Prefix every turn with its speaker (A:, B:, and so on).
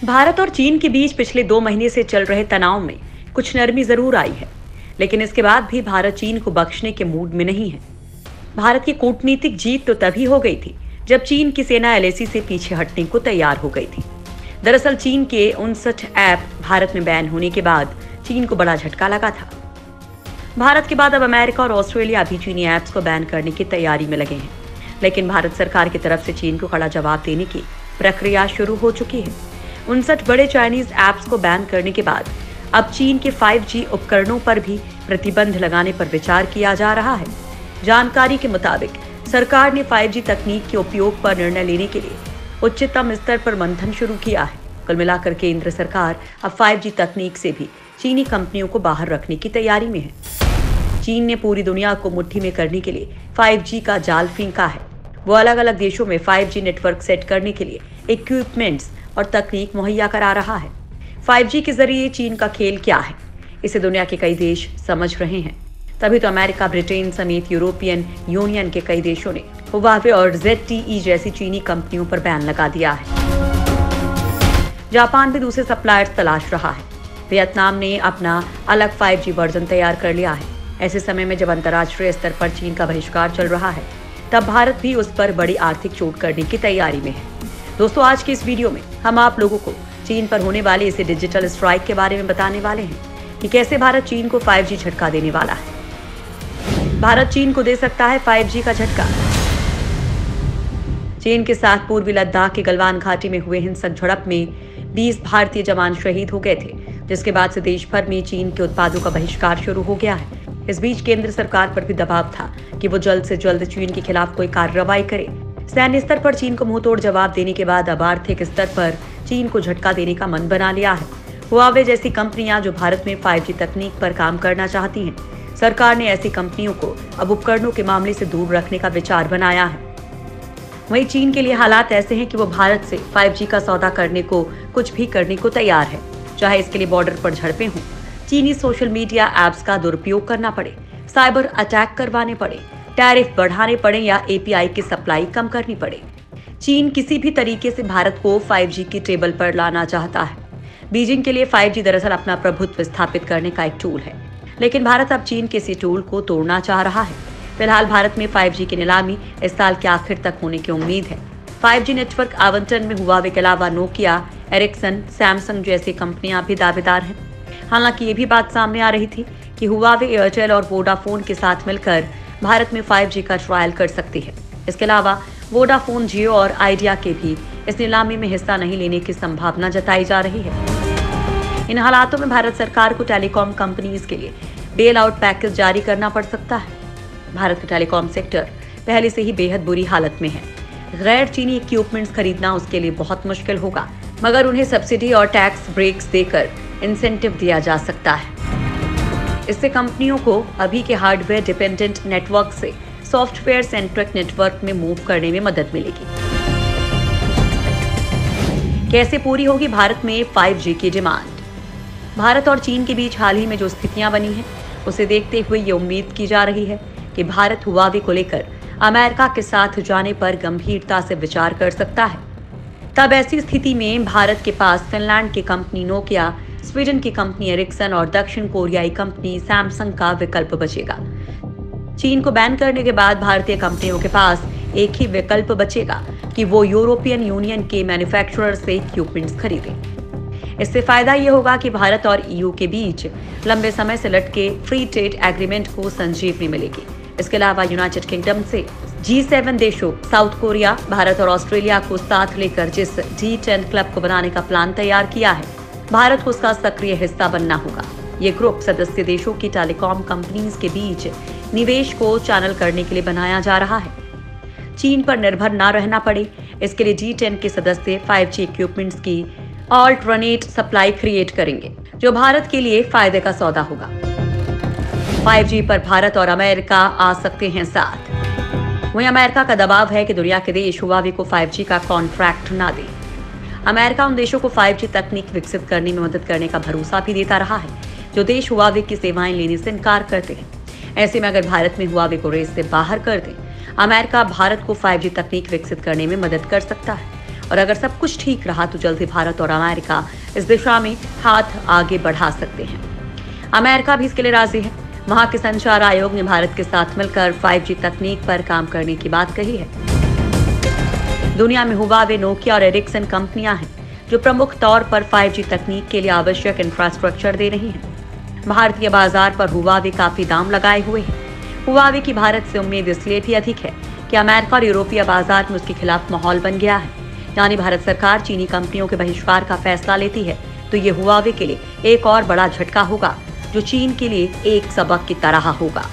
A: भारत और चीन के बीच पिछले 2 महीने से चल रहे तनाव में कुछ नरमी जरूर आई है, लेकिन इसके बाद भी भारत चीन को बख्शने के मूड में नहीं है। भारत की कूटनीतिक जीत तो तभी हो गई थी जब चीन की सेना एलएसी से पीछे हटने को तैयार हो गई थी। दरअसल चीन के 59 ऐप भारत में बैन होने के बाद चीन को बड़ा झटका लगा था। भारत के बाद अब अमेरिका और ऑस्ट्रेलिया भी चीनी ऐप्स को बैन करने की तैयारी में लगे हैं, लेकिन भारत सरकार की तरफ से चीन को कड़ा जवाब देने की प्रक्रिया शुरू हो चुकी है। 59 बड़े चाइनीज ऐप्स को बैन करने के बाद अब चीन के 5G उपकरणों पर भी प्रतिबंध लगाने पर विचार किया जा रहा है। जानकारी के मुताबिक सरकार ने 5G तकनीक के उपयोग पर निर्णय लेने के लिए उच्चतम स्तर पर मंथन शुरू किया है। कुल मिलाकर केंद्र सरकार अब 5G तकनीक से भी चीनी कंपनियों को बाहर रखने की तैयारी में है। चीन ने पूरी दुनिया को मुट्ठी में करने के लिए 5G का जाल फींका है। वो अलग अलग देशों में 5G नेटवर्क सेट करने के लिए इक्विपमेंट्स और तकनीक मुहैया करा रहा है। 5G के जरिए चीन का खेल क्या है, इसे दुनिया के कई देश समझ रहे हैं। तभी तो अमेरिका, ब्रिटेन समेत यूरोपियन यूनियन के कई देशों ने हुआवे और ZTE जैसी चीनी कंपनियों पर बैन लगा दिया है। जापान भी दूसरे सप्लायर्स तलाश रहा है। वियतनाम ने अपना अलग 5G वर्जन तैयार कर लिया है। ऐसे समय में जब अंतर्राष्ट्रीय स्तर पर चीन का बहिष्कार चल रहा है, तब भारत भी उस पर बड़ी आर्थिक चोट करने की तैयारी में है। दोस्तों, आज के इस वीडियो में हम आप लोगों को चीन पर होने वाले इसे डिजिटल स्ट्राइक के बारे में बताने वाले हैं कि कैसे भारत चीन को 5G झटका देने वाला है। भारत चीन को दे सकता है 5G का झटका। चीन के साथ पूर्वी लद्दाख के गलवान घाटी में हुए हिंसक झड़प में 20 भारतीय जवान शहीद हो गए थे, जिसके बाद से देश भर में चीन के उत्पादों का बहिष्कार शुरू हो गया है। इस बीच केंद्र सरकार पर भी दबाव था कि वो जल्द से जल्द चीन के खिलाफ कोई कार्रवाई करे। सैन्य स्तर पर चीन को मुंहतोड़ जवाब देने के बाद अब आर्थिक स्तर पर चीन को झटका देने का मन बना लिया है। हुआवे जैसी कंपनियां जो भारत में 5G तकनीक पर काम करना चाहती हैं, सरकार ने ऐसी कंपनियों को अब उपकरणों के मामले से दूर रखने का विचार बनाया है। वहीं चीन के लिए हालात ऐसे हैं कि वो भारत से 5G का सौदा करने को कुछ भी करने को तैयार है, चाहे इसके लिए बॉर्डर पर झड़पें हों, चीनी सोशल मीडिया ऐप्स का दुरुपयोग करना पड़े, साइबर अटैक करवाने पड़े, टैरिफ बढ़ाने पड़े या API की सप्लाई कम करनी पड़े। चीन किसी भी तरीके से भारत को 5G की टेबल पर लाना चाहता है। बीजिंग के लिए 5G दरअसल अपना प्रभुत्व स्थापित करने का एक टूल है, लेकिन भारत अब चीन के इसी टूल को तोड़ना चाह रहा है। फिलहाल भारत में 5G की नीलामी इस साल के आखिर तक होने की उम्मीद है। 5G नेटवर्क आवंटन में हुआवे के अलावा नोकिया, एरिक्सन, सैमसंग जैसी कंपनियां भी दावेदार हैं। हालांकि ये भी बात सामने आ रही थी कि हुआवे, एयरटेल और वोडाफोन के साथ मिलकर भारत में 5G का ट्रायल कर सकती है। इसके अलावा वोडाफोन, जियो और आइडिया के भी इस नीलामी में हिस्सा नहीं लेने की संभावना जताई जा रही है। इन हालातों में भारत सरकार को टेलीकॉम कंपनीज के लिए बेल आउट पैकेज जारी करना पड़ सकता है। भारत का टेलीकॉम सेक्टर पहले से ही बेहद बुरी हालत में है। गैर चीनी इक्विपमेंट्स खरीदना उसके लिए बहुत मुश्किल होगा, मगर उन्हें सब्सिडी और टैक्स ब्रेक्स देकर इंसेंटिव दिया जा सकता है। इससे कंपनियों को अभी के हार्डवेयर डिपेंडेंट नेटवर्क से सॉफ्टवेयर सेंट्रिक नेटवर्क में मूव करने में मदद मिलेगी। कैसे पूरी होगी भारत में 5G की डिमांड? भारत और चीन के बीच हाल ही में जो स्थितियां बनी हैं, उसे देखते हुए ये उम्मीद की जा रही है कि भारत हुआवे को लेकर अमेरिका के साथ जाने पर गंभीरता से विचार कर सकता है। तब ऐसी स्थिति में भारत के पास फिनलैंड की कंपनी नोकिया, स्वीडन की कंपनी एरिक्सन और दक्षिण कोरियाई कंपनी सैमसंग का विकल्प बचेगा। चीन को बैन करने के बाद भारतीय कंपनियों के पास एक ही विकल्प बचेगा कि वो यूरोपियन यूनियन के मैन्युफैक्चरर से इक्विपमेंट्स खरीदें। इससे फायदा ये होगा कि भारत और EU के बीच लंबे समय से लटके फ्री ट्रेड एग्रीमेंट को संजीवनी मिलेगी। इसके अलावा यूनाइटेड किंगडम से G7 देशों, साउथ कोरिया, भारत और ऑस्ट्रेलिया को साथ लेकर जिस G10 क्लब को बनाने का प्लान तैयार किया है, भारत को उसका सक्रिय हिस्सा बनना होगा। ये ग्रुप सदस्य देशों की टेलीकॉम कंपनीज के बीच निवेश को चैनल करने के लिए बनाया जा रहा है। चीन पर निर्भर न रहना पड़े, इसके लिए G10 के सदस्य 5G इक्विपमेंट्स की ऑल्टरनेट सप्लाई क्रिएट करेंगे, जो भारत के लिए फायदे का सौदा होगा। 5G पर भारत और अमेरिका आ सकते हैं साथ। वहीं अमेरिका का दबाव है कि दुनिया के देश हुआवे को 5G का कॉन्ट्रैक्ट ना दें। अमेरिका उन देशों को 5G तकनीक विकसित करने में मदद करने का भरोसा भी देता रहा है जो देश हुआवे की सेवाएं लेने से इनकार करते हैं। ऐसे में अगर भारत में हुआवे को रेस से बाहर कर दें, अमेरिका भारत को 5G तकनीक विकसित करने में मदद कर सकता है और अगर सब कुछ ठीक रहा तो जल्द ही भारत और अमेरिका इस दिशा में हाथ आगे बढ़ा सकते हैं। अमेरिका भी इसके लिए राजी है। वहां के संचार आयोग ने भारत के साथ मिलकर 5G तकनीक पर काम करने की बात कही है। दुनिया में हुवावे, नोकिया और एरिक्सन कंपनियां हैं जो प्रमुख तौर पर 5G तकनीक के लिए आवश्यक इंफ्रास्ट्रक्चर दे रही हैं। भारतीय बाजार पर हुवावे काफी दाम लगाए हुए है। हुवावे की भारत से उम्मीद इसलिए भी अधिक है कि अमेरिका और यूरोपीय बाजार में उसके खिलाफ माहौल बन गया है। यानी भारत सरकार चीनी कंपनियों के बहिष्कार का फैसला लेती है तो ये हुवावे के लिए एक और बड़ा झटका होगा, जो चीन के लिए एक सबक की तरह होगा।